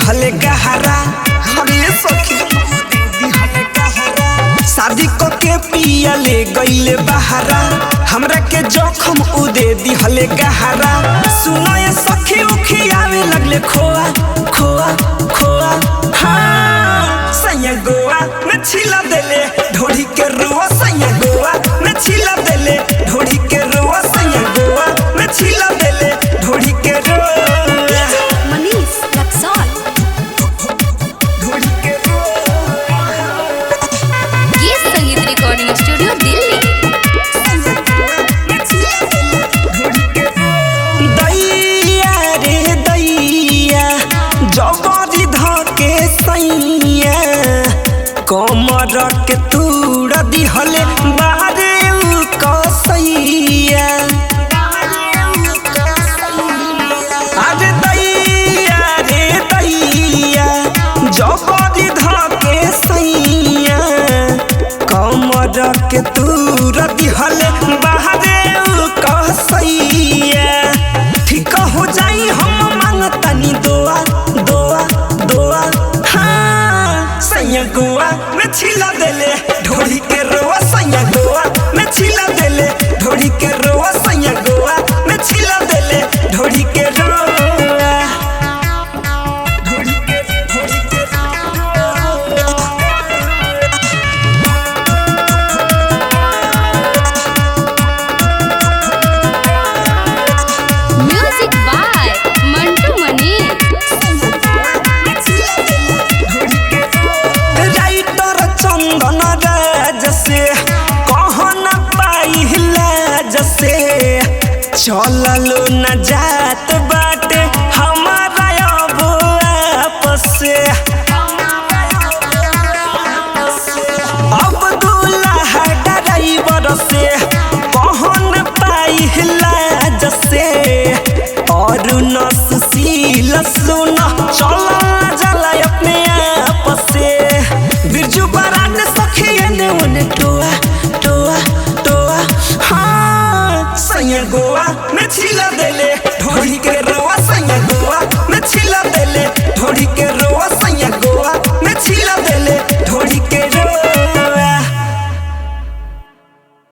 दिहले गहरा हरे सखी दिहले गहरा शादी को के पिया ले गईले बहरा हमरा के जोखम उ दे दिहले गहरा सुनो ये सखी उखी आवे लगले खोआ खोआ खोआ हाँ सैया गोवा में छिला देले ढोड़ी के रुआ सैया गोवा में छिला देले ढोड़ी के रुआ सैया गोवा में छिला देले ढोड़ी के रुआ मनीष रक्सौल ढोड़ी के रुआ ये संगीत रिकॉर्डिंग स्टूडियो दिल्ली। दैया रे दैया जबरी धके सैया कमर के तूड़ दिहले बारे कसैया अरे दैया रे दैया जबरी धके सैया कमर के तूड़ दिहले बारे कसैया ठीक हो जाई हम मांगतनी दुआ दुआ दुआ हाँ सैया गोवा में छिला देले ढोड़ी के रोआ सैया गोवा में छिला देले ढोड़ी के रोआ सैया गोवा में छिला देले ढोड़ी के रोआ ढोड़ी के music by Mantu Manish. Writer Chandan Raj से कहन पाइला जसे चललो न जात बाटे हमारा अब आपस से अब्दुल्लाह ड्राइवर से कहन पाइला जसे और न सुशील सुन चला जला अपने आप से बिरजू बरान सखी ने टोआ